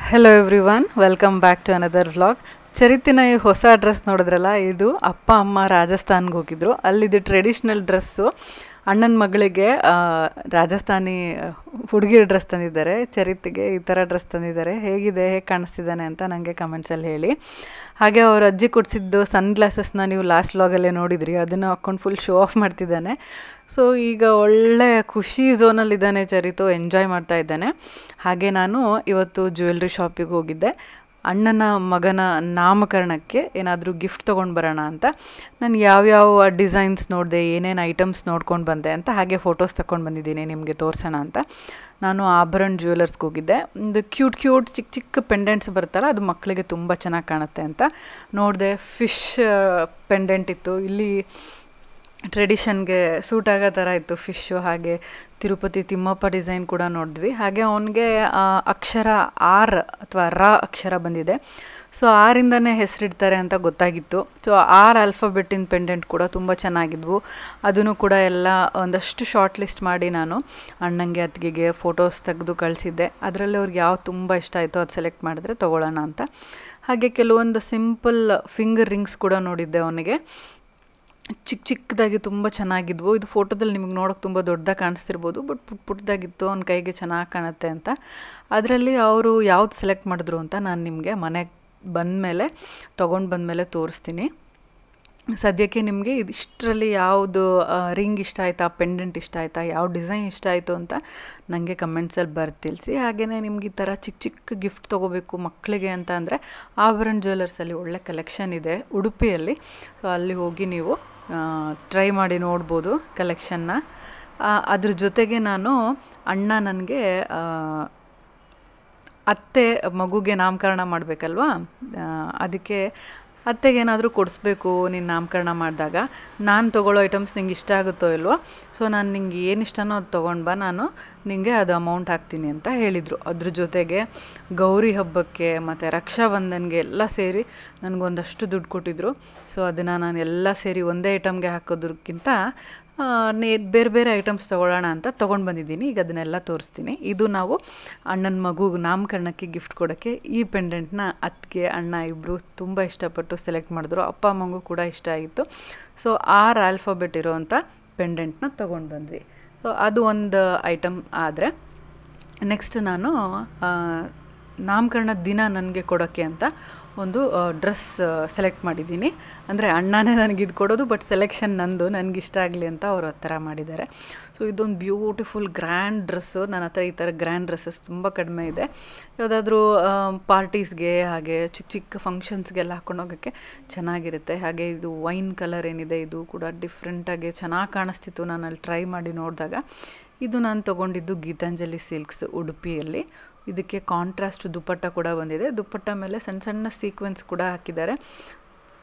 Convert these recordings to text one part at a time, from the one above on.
Hello everyone, welcome back to another vlog. ಚರಿತಿನ ಈ ಹೊಸ ಡ್ರೆಸ್ ನೋಡಿದ್ರಲ್ಲ, ಇದು ಅಪ್ಪ ಅಮ್ಮ ರಾಜಸ್ಥಾನ್ಗೆ ಹೋಗಿದ್ರು. ಅಲ್ಲಿದ್ದು ಟ್ರೆಡಿಷ್ನಲ್ ಡ್ರೆಸ್ಸು ಅಣ್ಣನ ಮಗಳಿಗೆ ರಾಜಸ್ಥಾನಿ ಹುಡುಗಿರ ಡ್ರೆಸ್ ತಂದಿದ್ದಾರೆ. ಚರಿತಿಗೆ ಈ ಥರ ಡ್ರೆಸ್ ತಂದಿದ್ದಾರೆ. ಹೇಗಿದೆ, ಹೇಗೆ ಕಾಣಿಸ್ತಿದ್ದಾನೆ ಅಂತ ನನಗೆ ಕಮೆಂಟ್ಸಲ್ಲಿ ಹೇಳಿ. ಹಾಗೆ ಅವ್ರ ಅಜ್ಜಿ ಕೊಡಿಸಿದ್ದು ಸನ್ ಗ್ಲಾಸಸ್ನ ನೀವು ಲಾಸ್ಟ್ ವ್ಲಾಗಲ್ಲೇ ನೋಡಿದ್ರಿ, ಅದನ್ನು ಹಾಕ್ಕೊಂಡು ಫುಲ್ ಶೋ ಆಫ್ ಮಾಡ್ತಿದ್ದಾನೆ. ಸೊ ಈಗ ಒಳ್ಳೆ ಖುಷಿ ಝೋನಲ್ಲಿದ್ದಾನೆ ಚರಿತು, ಎಂಜಾಯ್ ಮಾಡ್ತಾ ಇದ್ದಾನೆ. ಹಾಗೆ ನಾನು ಇವತ್ತು ಜ್ಯುವೆಲ್ರಿ ಶಾಪಿಗೆ ಹೋಗಿದ್ದೆ. ಅಣ್ಣನ ಮಗನ ನಾಮಕರಣಕ್ಕೆ ಏನಾದರೂ ಗಿಫ್ಟ್ ತೊಗೊಂಡು ಬರೋಣ ಅಂತ ನಾನು ಯಾವ್ಯಾವ ಡಿಸೈನ್ಸ್ ನೋಡಿದೆ, ಏನೇನು ಐಟಮ್ಸ್ ನೋಡ್ಕೊಂಡು ಬಂದೆ ಅಂತ ಹಾಗೆ ಫೋಟೋಸ್ ತಗೊಂಡು ಬಂದಿದ್ದೀನಿ ನಿಮಗೆ ತೋರಿಸೋಣ ಅಂತ. ನಾನು ಆಭರಣ್ ಜ್ಯುವೆಲರ್ಸ್ಗೆ ಹೋಗಿದ್ದೆ. ಒಂದು ಕ್ಯೂಟ್ ಚಿಕ್ಕ ಚಿಕ್ಕ ಪೆಂಡೆಂಟ್ಸ್ ಬರುತ್ತಲ್ಲ, ಅದು ಮಕ್ಕಳಿಗೆ ತುಂಬ ಚೆನ್ನಾಗಿ ಕಾಣುತ್ತೆ ಅಂತ ನೋಡಿದೆ. ಫಿಶ್ ಪೆಂಡೆಂಟ್ ಇತ್ತು, ಇಲ್ಲಿ ಟ್ರೆಡಿಷನ್ಗೆ ಸೂಟ್ ಆಗೋ ಥರ ಇತ್ತು ಫಿಶ್ಶು. ಹಾಗೆ ತಿರುಪತಿ ತಿಮ್ಮಪ್ಪ ಡಿಸೈನ್ ಕೂಡ ನೋಡಿದ್ವಿ. ಹಾಗೆ ಅವನಿಗೆ ಅಕ್ಷರ ಆರ್ ಅಥವಾ ರ ಅಕ್ಷರ ಬಂದಿದೆ, ಸೊ ಆರಿಂದನೇ ಹೆಸರಿಡ್ತಾರೆ ಅಂತ ಗೊತ್ತಾಗಿತ್ತು. ಸೊ ಆರ್ ಆಲ್ಫಾಬೆಟ್ಟಿನ ಪೆಂಡೆಂಟ್ ಕೂಡ ತುಂಬ ಚೆನ್ನಾಗಿದ್ವು. ಅದನ್ನು ಕೂಡ ಎಲ್ಲ ಒಂದಷ್ಟು ಶಾರ್ಟ್ ಲಿಸ್ಟ್ ಮಾಡಿ ನಾನು ಅಣ್ಣಂಗೆ ಅತ್ತಿಗೆಗೆ ಫೋಟೋಸ್ ತೆಗೆದು ಕಳಿಸಿದ್ದೆ. ಅದರಲ್ಲಿ ಅವ್ರಿಗೆ ಯಾವ್ದು ತುಂಬ ಇಷ್ಟ ಆಯಿತು ಅದು ಸೆಲೆಕ್ಟ್ ಮಾಡಿದ್ರೆ ತೊಗೊಳ್ಳೋಣ ಅಂತ. ಹಾಗೆ ಕೆಲವೊಂದು ಸಿಂಪಲ್ ಫಿಂಗರ್ ರಿಂಗ್ಸ್ ಕೂಡ ನೋಡಿದ್ದೆ ಅವನಿಗೆ, ಚಿಕ್ಕದಾಗಿ ತುಂಬ ಚೆನ್ನಾಗಿದ್ವು. ಇದು ಫೋಟೋದಲ್ಲಿ ನಿಮಗೆ ನೋಡೋಕೆ ತುಂಬ ದೊಡ್ಡದಾಗಿ ಕಾಣಿಸ್ತಿರ್ಬೋದು, ಬಟ್ ಪುಟ್ಟದಾಗಿತ್ತು, ಅವ್ನ ಕೈಗೆ ಚೆನ್ನಾಗಿ ಕಾಣುತ್ತೆ ಅಂತ. ಅದರಲ್ಲಿ ಅವರು ಯಾವ್ದು ಸೆಲೆಕ್ಟ್ ಮಾಡಿದ್ರು ಅಂತ ನಾನು ನಿಮಗೆ ಮನೆಗೆ ಬಂದಮೇಲೆ ತೊಗೊಂಡು ಬಂದಮೇಲೆ ತೋರಿಸ್ತೀನಿ. ಸದ್ಯಕ್ಕೆ ನಿಮಗೆ ಇಷ್ಟರಲ್ಲಿ ಯಾವುದು ರಿಂಗ್ ಇಷ್ಟ ಆಯಿತಾ, ಪೆಂಡೆಂಟ್ ಇಷ್ಟ ಆಯಿತಾ, ಯಾವ ಡಿಸೈನ್ ಇಷ್ಟ ಆಯಿತು ಅಂತ ನನಗೆ ಕಮೆಂಟ್ಸಲ್ಲಿ ತಿಳಿಸಿ. ಹಾಗೆಯೇ ನಿಮ್ಗೆ ಈ ಥರ ಚಿಕ್ಕ ಗಿಫ್ಟ್ ತೊಗೋಬೇಕು ಮಕ್ಕಳಿಗೆ ಅಂತ ಅಂದರೆ ಆಭರಣ್ ಜ್ಯುವೆಲರ್ಸಲ್ಲಿ ಒಳ್ಳೆ ಕಲೆಕ್ಷನ್ ಇದೆ ಉಡುಪಿಯಲ್ಲಿ. ಸೊ ಅಲ್ಲಿ ಹೋಗಿ ನೀವು ಟ್ರೈ ಮಾಡಿ ನೋಡ್ಬೋದು ಕಲೆಕ್ಷನ್ನ. ಅದ್ರ ಜೊತೆಗೆ ನಾನು ಅಣ್ಣ ನನಗೆ ಅತ್ತೆ ಮಗುಗೆ ನಾಮಕರಣ ಮಾಡಬೇಕಲ್ವಾ, ಅದಕ್ಕೆ ಅತ್ತೆಗೇನಾದರೂ ಕೊಡಿಸ್ಬೇಕು ನೀನು ನಾಮಕರಣ ಮಾಡಿದಾಗ, ನಾನು ತೊಗೊಳ್ಳೋ ಐಟಮ್ಸ್ ನಿಂಗೆ ಇಷ್ಟ ಆಗುತ್ತೋ ಇಲ್ವೋ, ಸೊ ನಾನು ನಿಂಗೆ ಏನು ಇಷ್ಟನೋ ಅದು ತೊಗೊಂಡು ಬಾ, ನಾನು ನಿಂಗೆ ಅದು ಅಮೌಂಟ್ ಹಾಕ್ತೀನಿ ಅಂತ ಹೇಳಿದರು. ಅದ್ರ ಜೊತೆಗೆ ಗೌರಿ ಹಬ್ಬಕ್ಕೆ ಮತ್ತು ರಕ್ಷಾಬಂಧನ್ಗೆ ಎಲ್ಲ ಸೇರಿ ನನಗೊಂದಷ್ಟು ದುಡ್ಡು ಕೊಟ್ಟಿದ್ದರು. ಸೊ ಅದನ್ನು ನಾನು ಎಲ್ಲ ಸೇರಿ ಒಂದೇ ಐಟಮ್ಗೆ ಹಾಕೋದ್ರಕ್ಕಿಂತ ಬೇರೆ ಬೇರೆ ಐಟಮ್ಸ್ ತೊಗೊಳ್ಳೋಣ ಅಂತ ತೊಗೊಂಡು ಬಂದಿದ್ದೀನಿ. ಈಗ ಅದನ್ನೆಲ್ಲ ತೋರಿಸ್ತೀನಿ. ಇದು ನಾವು ಅಣ್ಣನ ಮಗುಗೆ ನಾಮಕರಣಕ್ಕೆ ಗಿಫ್ಟ್ ಕೊಡೋಕ್ಕೆ ಈ ಪೆಂಡೆಂಟ್ನ ಅತ್ತಿಗೆ ಅಣ್ಣ ಇಬ್ಬರು ತುಂಬ ಇಷ್ಟಪಟ್ಟು ಸೆಲೆಕ್ಟ್ ಮಾಡಿದ್ರು. ಅಪ್ಪ ಅಮ್ಮಂಗೂ ಕೂಡ ಇಷ್ಟ ಆಗಿತ್ತು. ಸೊ ಆರ್ ಆಲ್ಫಾಬೆಟ್ ಇರೋವಂಥ ಪೆಂಡೆಂಟ್ನ ತೊಗೊಂಡು ಬಂದ್ವಿ. ಸೊ ಅದು ಒಂದು ಐಟಮ್ ಆದರೆ, ನೆಕ್ಸ್ಟ್ ನಾನು ನಾಮಕರಣದ ದಿನ ನನಗೆ ಕೊಡೋಕ್ಕೆ ಅಂತ ಒಂದು ಡ್ರೆಸ್ ಸೆಲೆಕ್ಟ್ ಮಾಡಿದ್ದೀನಿ. ಅಂದರೆ ಅಣ್ಣನೇ ನನಗಿದು ಕೊಡೋದು, ಬಟ್ ಸೆಲೆಕ್ಷನ್ ನಂದು, ನನಗಿಷ್ಟ ಆಗಲಿ ಅಂತ ಅವರು ಆ ಥರ ಮಾಡಿದ್ದಾರೆ. ಸೊ ಇದೊಂದು ಬ್ಯೂಟಿಫುಲ್ ಗ್ರ್ಯಾಂಡ್ ಡ್ರೆಸ್ಸು. ನನ್ನ ಹತ್ರ ಈ ಥರ ಗ್ರ್ಯಾಂಡ್ ಡ್ರೆಸ್ಸಸ್ ತುಂಬ ಕಡಿಮೆ ಇದೆ. ಯಾವುದಾದ್ರೂ ಪಾರ್ಟೀಸ್ಗೆ ಹಾಗೆ ಚಿಕ್ಕ ಫಂಕ್ಷನ್ಸ್ಗೆಲ್ಲ ಹಾಕೊಂಡು ಹೋಗೋಕ್ಕೆ ಚೆನ್ನಾಗಿರುತ್ತೆ. ಹಾಗೆ ಇದು ವೈನ್ ಕಲರ್ ಏನಿದೆ, ಇದು ಕೂಡ ಡಿಫ್ರೆಂಟಾಗಿ ಚೆನ್ನಾಗಿ ಕಾಣಿಸ್ತಿತ್ತು ನಾನು ಅಲ್ಲಿ ಟ್ರೈ ಮಾಡಿ ನೋಡಿದಾಗ. ಇದು ನಾನು ತೊಗೊಂಡಿದ್ದು ಗೀತಾಂಜಲಿ ಸಿಲ್ಕ್ಸ್ ಉಡುಪಿಯಲ್ಲಿ. ಇದಕ್ಕೆ ಕಾಂಟ್ರಾಸ್ಟ್ ದುಪ್ಪಟ್ಟ ಕೂಡ ಬಂದಿದೆ. ದುಪ್ಪಟ್ಟ ಮೇಲೆ ಸಣ್ಣ ಸಣ್ಣ ಸೀಕ್ವೆನ್ಸ್ ಕೂಡ ಹಾಕಿದ್ದಾರೆ.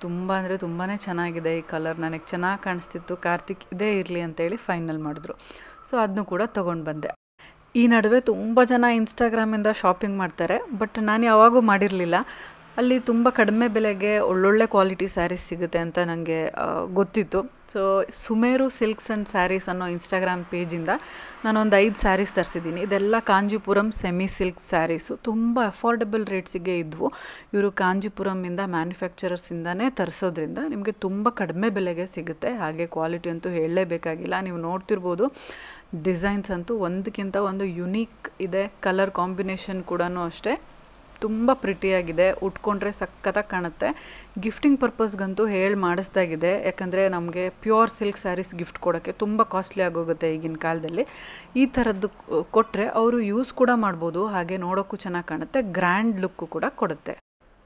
ತುಂಬ ಅಂದರೆ ತುಂಬಾ ಚೆನ್ನಾಗಿದೆ ಈ ಕಲರ್, ನನಗೆ ಚೆನ್ನಾಗಿ ಕಾಣಿಸ್ತಿತ್ತು. ಕಾರ್ತಿಕ್ ಇದೇ ಇರಲಿ ಅಂತೇಳಿ ಫೈನಲ್ ಮಾಡಿದ್ರು. ಸೊ ಅದನ್ನು ಕೂಡ ತೊಗೊಂಡು ಬಂದೆ. ಈ ನಡುವೆ ತುಂಬ ಜನ ಇನ್ಸ್ಟಾಗ್ರಾಮಿಂದ ಶಾಪಿಂಗ್ ಮಾಡ್ತಾರೆ, ಬಟ್ ನಾನು ಯಾವಾಗೂ ಮಾಡಿರಲಿಲ್ಲ. ಅಲ್ಲಿ ತುಂಬ ಕಡಿಮೆ ಬೆಲೆಗೆ ಒಳ್ಳೊಳ್ಳೆ ಕ್ವಾಲಿಟಿ ಸ್ಯಾರೀಸ್ ಸಿಗುತ್ತೆ ಅಂತ ನನಗೆ ಗೊತ್ತಿತ್ತು. So Sumeru silks and sarees ಅನ್ನೋ ಇನ್ಸ್ಟಾಗ್ರಾಮ್ ಪೇಜಿಂದ ನಾನೊಂದು 5 ಸ್ಯಾರೀಸ್ ತರಿಸಿದ್ದೀನಿ. ಇದೆಲ್ಲ ಕಾಂಜಿಪುರಂ ಸೆಮಿ ಸಿಲ್ಕ್ ಸ್ಯಾರೀಸು, ತುಂಬ ಅಫೋರ್ಡೆಬಲ್ ರೇಟ್ಸಿಗೆ ಇದ್ವು. ಇವರು ಕಾಂಜಿಪುರಮಿಂದ ಮ್ಯಾನುಫ್ಯಾಕ್ಚರರ್ಸಿಂದನೇ ತರಿಸೋದ್ರಿಂದ ನಿಮಗೆ ತುಂಬ ಕಡಿಮೆ ಬೆಲೆಗೆ ಸಿಗುತ್ತೆ. ಹಾಗೆ ಕ್ವಾಲಿಟಿ ಅಂತೂ ಹೇಳಲೇಬೇಕಾಗಿಲ್ಲ. ನೀವು ನೋಡ್ತಿರ್ಬೋದು, ಡಿಸೈನ್ಸ್ ಅಂತೂ ಒಂದಕ್ಕಿಂತ ಒಂದು ಯುನೀಕ್ ಇದೆ. ಕಲರ್ ಕಾಂಬಿನೇಷನ್ ಕೂಡ ಅಷ್ಟೇ ತುಂಬ ಪ್ರಿಟಿಯಾಗಿದೆ. ಉಟ್ಕೊಂಡ್ರೆ ಸಖತ್ತಾಗಿ ಕಾಣುತ್ತೆ. ಗಿಫ್ಟಿಂಗ್ ಪರ್ಪಸ್ಗಂತೂ ಮಾಡಿಸ್ದಾಗಿದೆ. ಯಾಕಂದರೆ ನಮಗೆ ಪ್ಯೂರ್ ಸಿಲ್ಕ್ ಸ್ಯಾರೀಸ್ ಗಿಫ್ಟ್ ಕೊಡೋಕ್ಕೆ ತುಂಬ ಕಾಸ್ಟ್ಲಿ ಆಗೋಗುತ್ತೆ ಈಗಿನ ಕಾಲದಲ್ಲಿ. ಈ ಥರದ್ದು ಕೊಟ್ಟರೆ ಅವರು ಯೂಸ್ ಕೂಡ ಮಾಡ್ಬೋದು, ಹಾಗೆ ನೋಡೋಕ್ಕೂ ಚೆನ್ನಾಗಿ ಕಾಣುತ್ತೆ, ಗ್ರ್ಯಾಂಡ್ ಲುಕ್ಕು ಕೂಡ ಕೊಡುತ್ತೆ.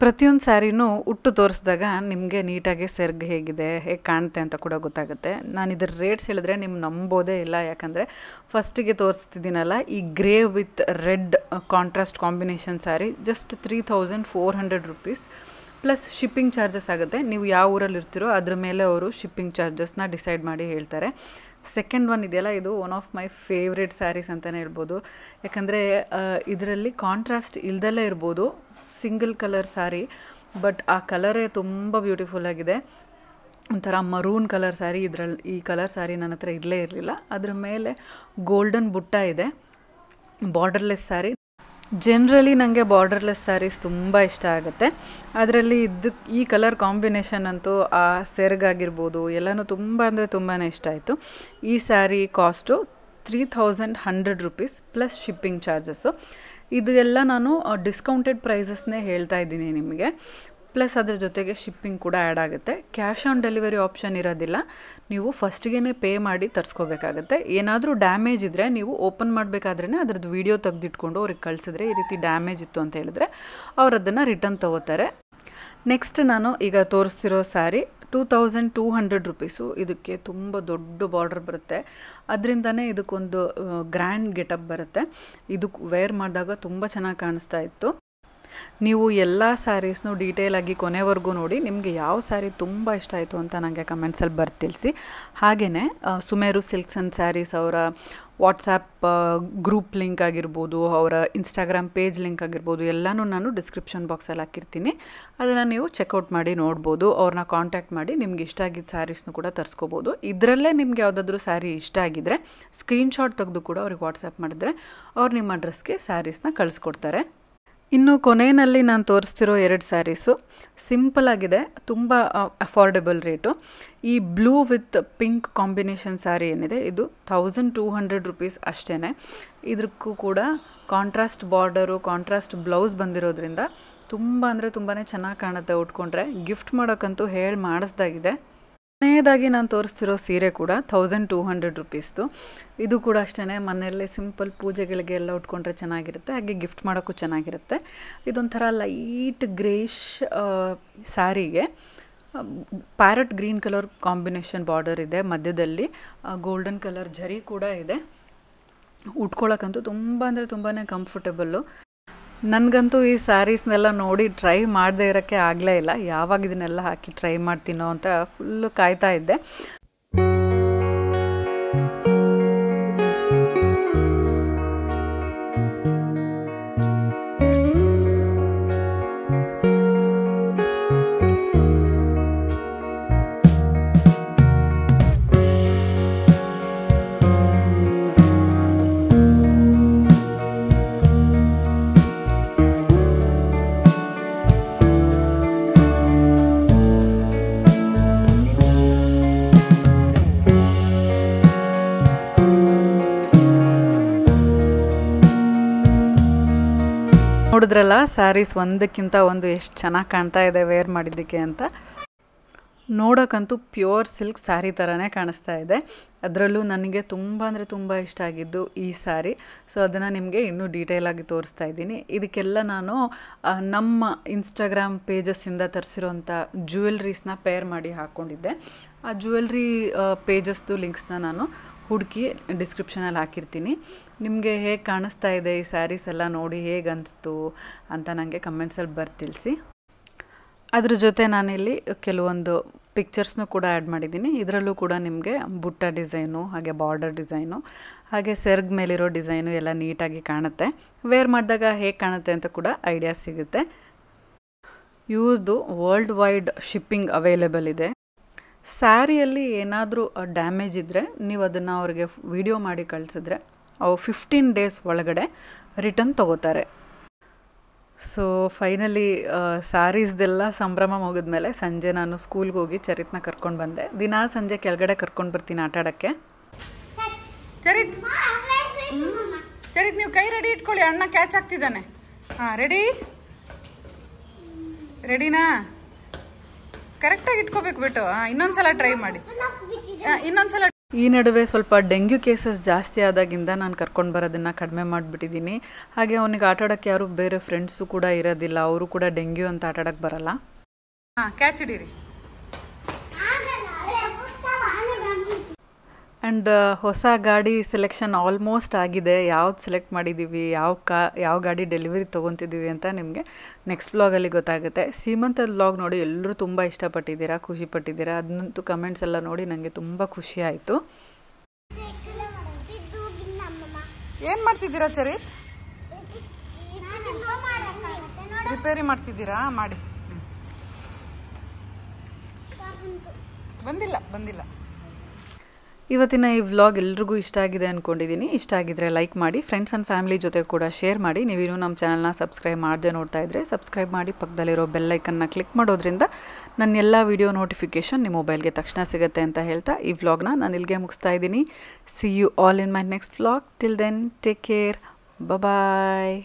ಪ್ರತಿಯೊಂದು ಸ್ಯಾರಿನೂ ಉಟ್ಟು ತೋರಿಸಿದಾಗ ನಿಮಗೆ ನೀಟಾಗಿ ಸೆರ್ಗ್ ಹೇಗಿದೆ, ಹೇಗೆ ಕಾಣುತ್ತೆ ಅಂತ ಕೂಡ ಗೊತ್ತಾಗುತ್ತೆ. ನಾನು ಇದರ ರೇಟ್ಸ್ ಹೇಳಿದ್ರೆ ನಿಮ್ಮ ನಂಬೋದೇ ಇಲ್ಲ, ಯಾಕಂದರೆ ಫಸ್ಟಿಗೆ ತೋರಿಸ್ತಿದ್ದೀನಲ್ಲ ಈ grey with red contrast combination saree just 3400 rupees plus shipping charges ಆಗುತ್ತೆ. ನೀವು ಯಾವ ಊರಲ್ಲಿ ಇರ್ತೀರೋ ಅದ್ರ ಮೇಲೆ ಅವರು ಶಿಪ್ಪಿಂಗ್ ಚಾರ್ಜಸ್ನ ಡಿಸೈಡ್ ಮಾಡಿ ಹೇಳ್ತಾರೆ. ಸೆಕೆಂಡ್ ಒನ್ ಇದೆಯಲ್ಲ, ಇದು one of my favourite sarees ಅಂತಲೇ ಹೇಳ್ಬೋದು. ಯಾಕಂದರೆ ಇದರಲ್ಲಿ ಕಾಂಟ್ರಾಸ್ಟ್ ಇಲ್ದಲ್ಲೇ ಇರ್ಬೋದು, ಸಿಂಗಲ್ ಕಲರ್ ಸ್ಯಾರಿ, ಬಟ್ ಆ ಕಲರೇ ತುಂಬ ಬ್ಯೂಟಿಫುಲ್ ಆಗಿದೆ. ಒಂಥರ ಮರೂನ್ ಕಲರ್ ಸ್ಯಾರಿ. ಈ ಕಲರ್ ಸ್ಯಾರಿ ನನ್ನ ಹತ್ರ ಇರಲೇ ಇರಲಿಲ್ಲ. ಅದ್ರ ಮೇಲೆ ಗೋಲ್ಡನ್ ಬುಟ್ಟ ಇದೆ, ಬಾರ್ಡರ್ಲೆಸ್ ಸ್ಯಾರಿ. ಜನರಲಿ ನನಗೆ ಬಾರ್ಡರ್ಲೆಸ್ ಸ್ಯಾರೀಸ್ ತುಂಬ ಇಷ್ಟ ಆಗುತ್ತೆ. ಅದರಲ್ಲಿ ಈ ಕಲರ್ ಕಾಂಬಿನೇಷನ್ ಅಂತೂ ಆ ಸೆರಗಾಗಿರ್ಬೋದು ಎಲ್ಲನೂ ತುಂಬ ಅಂದರೆ ತುಂಬಾ ಇಷ್ಟ ಆಯಿತು. ಈ sari cost 3100 rupees plus shipping charges. ಇದೆಲ್ಲ ನಾನು ಡಿಸ್ಕೌಂಟೆಡ್ ಪ್ರೈಸಸ್ನೇ ಹೇಳ್ತಾ ಇದ್ದೀನಿ ನಿಮಗೆ. ಪ್ಲಸ್ ಅದ್ರ ಜೊತೆಗೆ ಶಿಪ್ಪಿಂಗ್ ಕೂಡ ಆ್ಯಡ್ ಆಗುತ್ತೆ. ಕ್ಯಾಶ್ ಆನ್ ಡೆಲಿವರಿ ಆಪ್ಷನ್ ಇರೋದಿಲ್ಲ, ನೀವು ಫಸ್ಟ್ಗೆ ಪೇ ಮಾಡಿ ತರಿಸ್ಕೋಬೇಕಾಗತ್ತೆ. ಏನಾದರೂ ಡ್ಯಾಮೇಜ್ ಇದ್ದರೆ ನೀವು ಓಪನ್ ಮಾಡಬೇಕಾದ್ರೇ ಅದ್ರದ್ದು ವೀಡಿಯೋ ತೆಗೆದಿಟ್ಕೊಂಡು ಅವ್ರಿಗೆ ಕಳಿಸಿದ್ರೆ ಈ ರೀತಿ ಡ್ಯಾಮೇಜ್ ಇತ್ತು ಅಂತ ಹೇಳಿದ್ರೆ ಅವ್ರು ಅದನ್ನು ರಿಟರ್ನ್ ತೊಗೋತಾರೆ. ನೆಕ್ಸ್ಟ್ ನಾನು ಈಗ ತೋರಿಸ್ತಿರೋ ಸ್ಯಾರಿ 2200 ರೂಪೀಸು. ಇದಕ್ಕೆ ತುಂಬ ದೊಡ್ಡ ಬಾರ್ಡರ್ ಬರುತ್ತೆ, ಅದರಿಂದನೇ ಇದಕ್ಕೊಂದು ಗ್ರ್ಯಾಂಡ್ ಗೆಟಪ್ ಬರುತ್ತೆ. ಇದಕ್ಕೆ ವೇರ್ ಮಾಡಿದಾಗ ತುಂಬ ಚೆನ್ನಾಗಿ ಕಾಣಿಸ್ತಾ ಇತ್ತು. ನೀವು ಎಲ್ಲ ಸ್ಯಾರೀಸ್ನು ಡೀಟೇಲಾಗಿ ಕೊನೆವರೆಗೂ ನೋಡಿ. ನಿಮಗೆ ಯಾವ ಸ್ಯಾರಿ ತುಂಬ ಇಷ್ಟ ಆಯಿತು ಅಂತ ನನಗೆ ಕಮೆಂಟ್ಸಲ್ಲಿ ಬರ್ತಿಳಿಸಿ. ಹಾಗೆಯೇ ಸುಮೇರು ಸಿಲ್ಕ್ಸ್ ಆ್ಯಂಡ್ ಸ್ಯಾರೀಸ್ ಅವರ ವಾಟ್ಸಾಪ್ ಗ್ರೂಪ್ ಲಿಂಕ್ ಆಗಿರ್ಬೋದು, ಅವರ ಇನ್ಸ್ಟಾಗ್ರಾಮ್ ಪೇಜ್ ಲಿಂಕ್ ಆಗಿರ್ಬೋದು, ಎಲ್ಲನೂ ನಾನು ಡಿಸ್ಕ್ರಿಪ್ಷನ್ ಬಾಕ್ಸಲ್ಲಿ ಹಾಕಿರ್ತೀನಿ. ಅದನ್ನು ನೀವು ಚೆಕ್ಔಟ್ ಮಾಡಿ ನೋಡ್ಬೋದು. ಅವ್ರನ್ನ ಕಾಂಟ್ಯಾಕ್ಟ್ ಮಾಡಿ ನಿಮ್ಗೆ ಇಷ್ಟ ಆಗಿದ್ದ ಸ್ಯಾರೀಸ್ನು ಕೂಡ ತರಿಸ್ಕೋಬೋದು. ಇದರಲ್ಲೇ ನಿಮ್ಗೆ ಯಾವುದಾದ್ರೂ ಸ್ಯಾರಿ ಇಷ್ಟ ಆಗಿದ್ದರೆ ಸ್ಕ್ರೀನ್ಶಾಟ್ ತೆಗೆದು ಕೂಡ ಅವ್ರಿಗೆ ವಾಟ್ಸಪ್ ಮಾಡಿದ್ರೆ ಅವ್ರು ನಿಮ್ಮ ಅಡ್ರೆಸ್ಗೆ ಸ್ಯಾರೀಸ್ನ ಕಳಿಸ್ಕೊಡ್ತಾರೆ. ಇನ್ನು ಕೊನೆಯಲ್ಲಿ ನಾನು ತೋರಿಸ್ತಿರೋ 2 ಸ್ಯಾರೀಸು ಸಿಂಪಲ್ ಆಗಿದೆ, ತುಂಬ ಅಫೋರ್ಡೆಬಲ್ ರೇಟು. ಈ blue with pink combination sari ಏನಿದೆ ಇದು 1200 ರೂಪೀಸ್ ಅಷ್ಟೇ. ಇದಕ್ಕೂ ಕೂಡ ಕಾಂಟ್ರಾಸ್ಟ್ ಬಾರ್ಡರು, ಕಾಂಟ್ರಾಸ್ಟ್ ಬ್ಲೌಸ್ ಬಂದಿರೋದ್ರಿಂದ ತುಂಬ ಅಂದರೆ ತುಂಬಾ ಚೆನ್ನಾಗಿ ಕಾಣುತ್ತೆ. ಉಟ್ಕೊಂಡ್ರೆ ಗಿಫ್ಟ್ ಮಾಡೋಕ್ಕಂತೂ ಹೇಳಿ ಮಾಡಿಸ್ದಾಗಿದೆ. ಕೊನೆಯದಾಗಿ ನಾನು ತೋರಿಸ್ತಿರೋ ಸೀರೆ ಕೂಡ 1200 ರೂಪೀಸ್ದು. ಇದು ಕೂಡ ಅಷ್ಟೇ, ಮನೆಯಲ್ಲೇ ಸಿಂಪಲ್ ಪೂಜೆಗಳಿಗೆ ಎಲ್ಲ ಉಟ್ಕೊಂಡ್ರೆ ಚೆನ್ನಾಗಿರುತ್ತೆ, ಹಾಗೆ ಗಿಫ್ಟ್ ಮಾಡೋಕ್ಕೂ ಚೆನ್ನಾಗಿರುತ್ತೆ. ಇದೊಂಥರ ಲೈಟ್ ಗ್ರೇಷ್ ಸ್ಯಾರಿಗೆ parrot green colour combination border ಇದೆ, ಮಧ್ಯದಲ್ಲಿ ಗೋಲ್ಡನ್ ಕಲರ್ ಜರಿ ಕೂಡ ಇದೆ. ಉಟ್ಕೊಳ್ಳೋಕ್ಕಂತೂ ತುಂಬ ಅಂದರೆ ತುಂಬಾ ಕಂಫರ್ಟಬಲ್ಲು. ನನಗಂತೂ ಈ ಸ್ಯಾರೀಸ್ನೆಲ್ಲ ನೋಡಿ ಟ್ರೈ ಮಾಡದೇ ಇರೋಕ್ಕೆ ಆಗಲೇ ಇಲ್ಲ. ಯಾವಾಗ ಇದನ್ನೆಲ್ಲ ಹಾಕಿ ಟ್ರೈ ಮಾಡ್ತೀನೋ ಅಂತ ಫುಲ್ಲು ಕಾಯ್ತಾ ಇದ್ದೆ. ನೋಡಿದ್ರಲ್ಲ ಸ್ಯಾರೀಸ್ ಒಂದಕ್ಕಿಂತ ಒಂದು ಎಷ್ಟು ಚೆನ್ನಾಗಿ ಕಾಣ್ತಾ ಇದೆ ವೇರ್ ಮಾಡಿದ್ದಕ್ಕೆ ಅಂತ. ನೋಡೋಕ್ಕಂತೂ ಪ್ಯೂರ್ ಸಿಲ್ಕ್ ಸ್ಯಾರಿ ಥರನೇ ಕಾಣಿಸ್ತಾ ಇದೆ. ಅದರಲ್ಲೂ ನನಗೆ ತುಂಬ ಅಂದರೆ ತುಂಬ ಇಷ್ಟ ಆಗಿದ್ದು ಈ ಸ್ಯಾರಿ. ಸೊ ಅದನ್ನು ನಿಮಗೆ ಇನ್ನೂ ಡೀಟೇಲಾಗಿ ತೋರಿಸ್ತಾ ಇದ್ದೀನಿ. ಇದಕ್ಕೆಲ್ಲ ನಾನು ನಮ್ಮ ಇನ್ಸ್ಟಾಗ್ರಾಮ್ ಪೇಜಸ್ಸಿಂದ ತರಿಸಿರೋಂಥ ಜ್ಯುವೆಲ್ರೀಸ್ನ ಪೇರ್ ಮಾಡಿ ಹಾಕ್ಕೊಂಡಿದ್ದೆ. ಆ ಜ್ಯುವೆಲ್ರಿ ಪೇಜಸ್ದು ಲಿಂಕ್ಸ್ನ ನಾನು ಹುಡುಕಿ ಡಿಸ್ಕ್ರಿಪ್ಷನಲ್ಲಿ ಹಾಕಿರ್ತೀನಿ. ನಿಮಗೆ ಹೇಗೆ ಕಾಣಿಸ್ತಾ ಇದೆ ಈ ಸ್ಯಾರೀಸ್ ಎಲ್ಲ ನೋಡಿ ಹೇಗೆ ಅನಿಸ್ತು ಅಂತ ನನಗೆ ಕಮೆಂಟ್ಸಲ್ಲಿ ಬರ್ತಿಳಿಸಿ. ಅದ್ರ ಜೊತೆ ನಾನಿಲ್ಲಿ ಕೆಲವೊಂದು ಪಿಕ್ಚರ್ಸ್ನೂ ಕೂಡ ಆ್ಯಡ್ ಮಾಡಿದ್ದೀನಿ. ಇದರಲ್ಲೂ ಕೂಡ ನಿಮಗೆ ಬುಟ್ಟ ಡಿಸೈನು, ಹಾಗೆ ಬಾರ್ಡರ್ ಡಿಸೈನು, ಹಾಗೆ ಸೆರ್ಗ್ ಮೇಲಿರೋ ಡಿಸೈನು ಎಲ್ಲ ನೀಟಾಗಿ ಕಾಣುತ್ತೆ. ವೇರ್ ಮಾಡಿದಾಗ ಹೇಗೆ ಕಾಣುತ್ತೆ ಅಂತ ಕೂಡ ಐಡಿಯಾ ಸಿಗುತ್ತೆ. ಇವ್ರದ್ದು ವರ್ಲ್ಡ್ ವೈಡ್ ಶಿಪ್ಪಿಂಗ್ ಅವೈಲೇಬಲ್ ಇದೆ. ಸ್ಯಾರಿಯಲ್ಲಿ ಏನಾದರೂ ಡ್ಯಾಮೇಜ್ ಇದ್ದರೆ ನೀವು ಅದನ್ನು ಅವ್ರಿಗೆ ವಿಡಿಯೋ ಮಾಡಿ ಕಳಿಸಿದ್ರೆ ಅವು 15 ಡೇಸ್ ಒಳಗಡೆ ರಿಟರ್ನ್ ತೊಗೋತಾರೆ. ಸೊ ಫೈನಲಿ ಸ್ಯಾರೀಸ್ದೆಲ್ಲ ಸಂಭ್ರಮ ಮುಗಿದ್ಮೇಲೆ ಸಂಜೆ ನಾನು ಸ್ಕೂಲ್ಗೆ ಹೋಗಿ ಚರಿತ್ನ ಕರ್ಕೊಂಡು ಬಂದೆ. ದಿನಾ ಸಂಜೆ ಕೆಳಗಡೆ ಕರ್ಕೊಂಡು ಬರ್ತೀನಿ ಆಟ ಆಡೋಕ್ಕೆ. ಚರಿತ್ ನೀವು ಕೈ ರೆಡಿ ಇಟ್ಕೊಳ್ಳಿ, ಅಣ್ಣ ಕ್ಯಾಚ್ ಆಗ್ತಿದ್ದಾನೆ. ಹಾಂ ರೆಡಿನಾ? ಕರೆಕ್ಟಾಗಿ ಇಟ್ಕೋಬೇಕು ಬಿಟ್ಟು. ಇನ್ನೊಂದ್ಸಲ ಟ್ರೈ ಮಾಡಿ, ಇನ್ನೊಂದ್ಸಲ. ಈ ನಡುವೆ ಸ್ವಲ್ಪ ಡೆಂಗ್ಯೂ ಕೇಸಸ್ ಜಾಸ್ತಿ ಆದಾಗಿಂದ ನಾನು ಕರ್ಕೊಂಡು ಬರೋದನ್ನು ಕಡಿಮೆ ಮಾಡಿಬಿಟ್ಟಿದ್ದೀನಿ. ಹಾಗೆ ಅವನಿಗೆ ಆಟ ಆಡೋಕ್ಕೆ ಯಾರು ಬೇರೆ ಫ್ರೆಂಡ್ಸು ಕೂಡ ಇರೋದಿಲ್ಲ, ಅವರು ಕೂಡ ಡೆಂಗ್ಯೂ ಅಂತ ಆಟ ಆಡೋಕ್ಕೆ ಬರಲ್ಲ. ಹಾಂ, ಕ್ಯಾಚ್ ಹಿಡೀರಿ. ಆ್ಯಂಡ್ ಹೊಸ ಗಾಡಿ ಸೆಲೆಕ್ಷನ್ ಆಲ್ಮೋಸ್ಟ್ ಆಗಿದೆ. ಯಾವ್ದು ಸೆಲೆಕ್ಟ್ ಮಾಡಿದ್ದೀವಿ, ಯಾವ ಗಾಡಿ ಡೆಲಿವರಿ ತೊಗೊತಿದ್ದೀವಿ ಅಂತ ನಿಮಗೆ ನೆಕ್ಸ್ಟ್ ವ್ಲಾಗಲ್ಲಿ ಗೊತ್ತಾಗುತ್ತೆ. ಸೀಮಂತದ ವ್ಲಾಗ್ ನೋಡಿ ಎಲ್ಲರೂ ತುಂಬ ಇಷ್ಟಪಟ್ಟಿದ್ದೀರಾ, ಖುಷಿಪಟ್ಟಿದ್ದೀರಾ. ಅದನ್ನಂತೂ ಕಮೆಂಟ್ಸ್ ಎಲ್ಲ ನೋಡಿ ನನಗೆ ತುಂಬ ಖುಷಿ ಆಯಿತು. ಏನು ಮಾಡ್ತಿದ್ದೀರಾ ಚರಿತ್? ರಿಪೇರಿ ಮಾಡ್ತಿದ್ದೀರಾ? ಮಾಡಿ. ಬಂದಿಲ್ಲ. ಇವತ್ತಿನ ಈ ವ್ಲಾಗ್ ಎಲ್ರಿಗೂ ಇಷ್ಟ ಆಗಿದೆ ಅಂದ್ಕೊಂಡಿದ್ದೀನಿ. ಇಷ್ಟ ಆಗಿದ್ರೆ ಲೈಕ್ ಮಾಡಿ, ಫ್ರೆಂಡ್ಸ್ ಆ್ಯಂಡ್ ಫ್ಯಾಮಿಲಿ ಜೊತೆ ಕೂಡ ಶೇರ್ ಮಾಡಿ. ನೀವಿನ್ನೂ ನಮ್ಮ ಚಾನಲ್ನ ಸಬ್ಸ್ಕ್ರೈಬ್ ಮಾಡದೆ ನೋಡ್ತಾ ಇದ್ದರೆ ಸಬ್ಸ್ಕ್ರೈಬ್ ಮಾಡಿ, ಪಕ್ಕದಲ್ಲಿರೋ ಬೆಲ್ಲೈಕನ್ನ ಕ್ಲಿಕ್ ಮಾಡೋದ್ರಿಂದ ನನ್ನ ಎಲ್ಲ ವಿಡಿಯೋ ನೋಟಿಫಿಕೇಷನ್ ನಿಮ್ಮ ಮೊಬೈಲ್ಗೆ ತಕ್ಷಣ ಸಿಗುತ್ತೆ ಅಂತ ಹೇಳ್ತಾ ಈ ವ್ಲಾಗ್ನ ನಾನು ಇಲ್ಲಿಗೆ ಮುಗಿಸ್ತಾ ಇದ್ದೀನಿ. See you all in my next vlog. Till then take care. Bye.